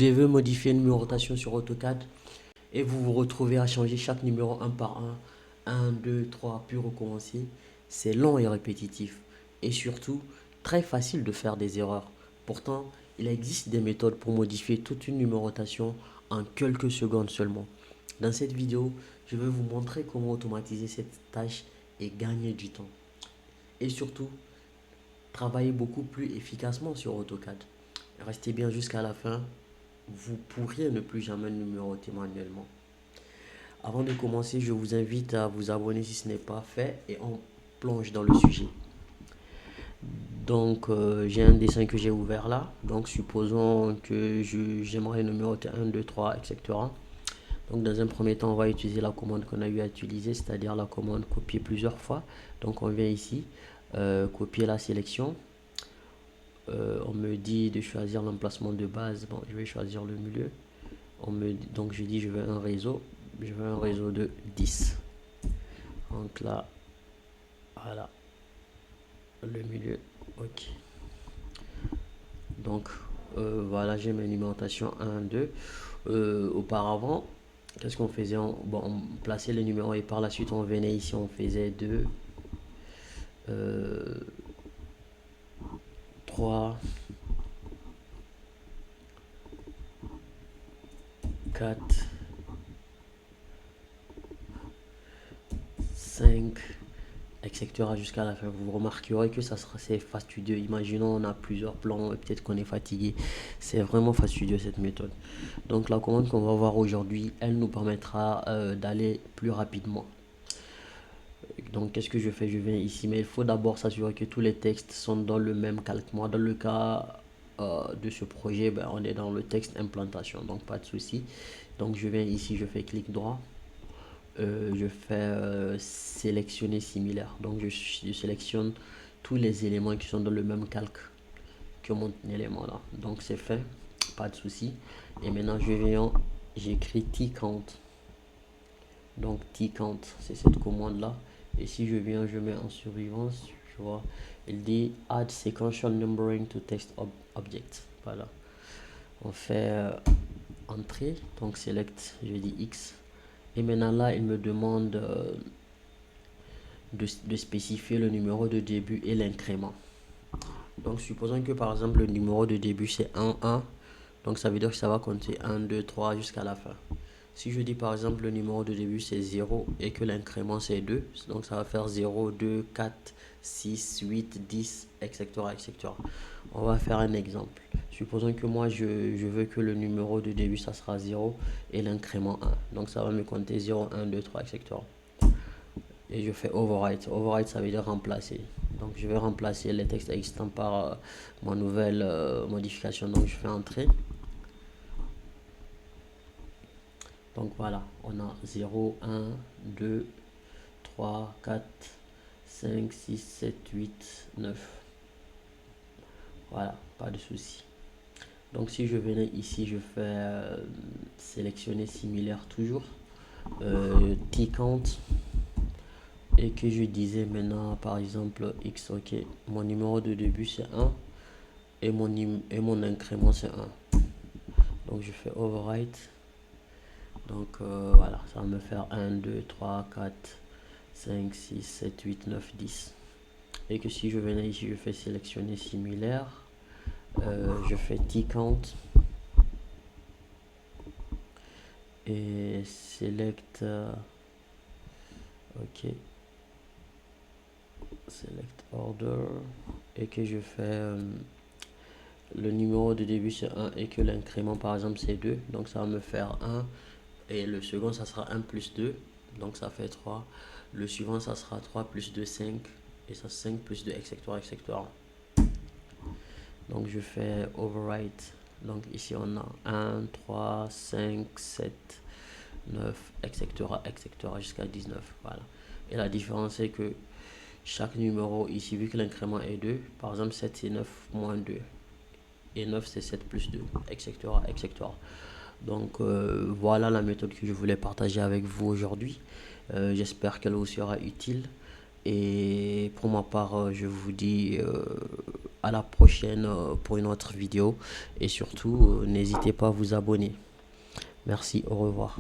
devez modifier une numérotation sur AutoCAD et vous vous retrouvez à changer chaque numéro un par un, 2, 3, puis recommencer. C'est long et répétitif. Et surtout, très facile de faire des erreurs. Pourtant, il existe des méthodes pour modifier toute une numérotation en quelques secondes seulement. Dans cette vidéo, je vais vous montrer comment automatiser cette tâche et gagner du temps. Et surtout, travailler beaucoup plus efficacement sur AutoCAD. Restez bien jusqu'à la fin, vous pourriez ne plus jamais numéroter manuellement. Avant de commencer, je vous invite à vous abonner si ce n'est pas fait et on plonge dans le sujet. Donc, j'ai un dessin que j'ai ouvert là. Donc, supposons que j'aimerais numéroter 1, 2, 3, etc. Donc, dans un premier temps, on va utiliser la commande qu'on a eu à utiliser, c'est-à-dire la commande copier plusieurs fois. Donc, on vient ici, copier la sélection. On me dit de choisir l'emplacement de base. Bon, je vais choisir le milieu. Donc, je dis je veux un réseau. Je veux un réseau de 10. Donc là, voilà, le milieu. Ok. Donc, voilà, j'ai mes numérotations 1, 2. Auparavant, qu'est-ce qu'on faisait? On plaçait les numéros et par la suite, on venait ici, on faisait 2, 3, 4, 5, etc. jusqu'à la fin. Vous remarquerez que c'est fastidieux. Imaginons on a plusieurs plans et peut-être qu'on est fatigué. C'est vraiment fastidieux cette méthode. Donc la commande qu'on va voir aujourd'hui, elle nous permettra d'aller plus rapidement. Donc qu'est-ce que je fais? Je viens ici, mais il faut d'abord s'assurer que tous les textes sont dans le même calque. Moi, dans le cas de ce projet, on est dans le texte implantation, donc pas de souci. Donc je viens ici, je fais clic droit. Je fais sélectionner similaire. Donc je sélectionne tous les éléments qui sont dans le même calque que mon élément là. Donc c'est fait, pas de souci. Et maintenant je viens, j'écris tcount. Donc tcount, c'est cette commande là. Et si je viens, je mets en survivance, tu vois, il dit add sequential numbering to text object. Voilà. On fait entrée, donc select, je dis X. Et maintenant là, il me demande de spécifier le numéro de début et l'incrément. Donc supposons que par exemple le numéro de début c'est 1, 1. Donc ça veut dire que ça va compter 1, 2, 3 jusqu'à la fin. Si je dis par exemple le numéro de début c'est 0 et que l'incrément c'est 2, donc ça va faire 0, 2, 4, 6, 8, 10, etc., etc. On va faire un exemple. Supposons que moi je veux que le numéro de début ça sera 0 et l'incrément 1. Donc ça va me compter 0, 1, 2, 3, etc. Et je fais overwrite. Overwrite ça veut dire remplacer. Donc je vais remplacer les textes existants par ma nouvelle modification. Donc je fais entrer. Donc voilà, on a 0, 1, 2, 3, 4, 5, 6, 7, 8, 9. Voilà, pas de souci. Donc si je venais ici, je fais sélectionner similaire toujours. Tcount. Et que je disais maintenant par exemple X, ok, mon numéro de début c'est 1 et mon incrément c'est 1. Donc je fais overwrite. Donc voilà, ça va me faire 1, 2, 3, 4, 5, 6, 7, 8, 9, 10. Et que si je venais ici, je fais sélectionner similaire. Je fais tcount. Et select. Ok. Select order. Et que je fais. Le numéro de début c'est 1 et que l'incrément par exemple c'est 2. Donc ça va me faire 1. Et le second ça sera 1 plus 2. Donc ça fait 3. Le suivant ça sera 3 plus 2, 5. Et ça 5 plus 2, etc., etc. Donc je fais overwrite. Donc ici on a 1, 3, 5, 7, 9, etc., etc. jusqu'à 19. Voilà. Et la différence c'est que chaque numéro ici, vu que l'incrément est 2, par exemple 7 c'est 9 moins 2. Et 9 c'est 7 plus 2, etc., etc. Donc voilà la méthode que je voulais partager avec vous aujourd'hui. J'espère qu'elle vous sera utile. Et pour ma part, je vous dis à la prochaine pour une autre vidéo. Et surtout, n'hésitez pas à vous abonner. Merci, au revoir.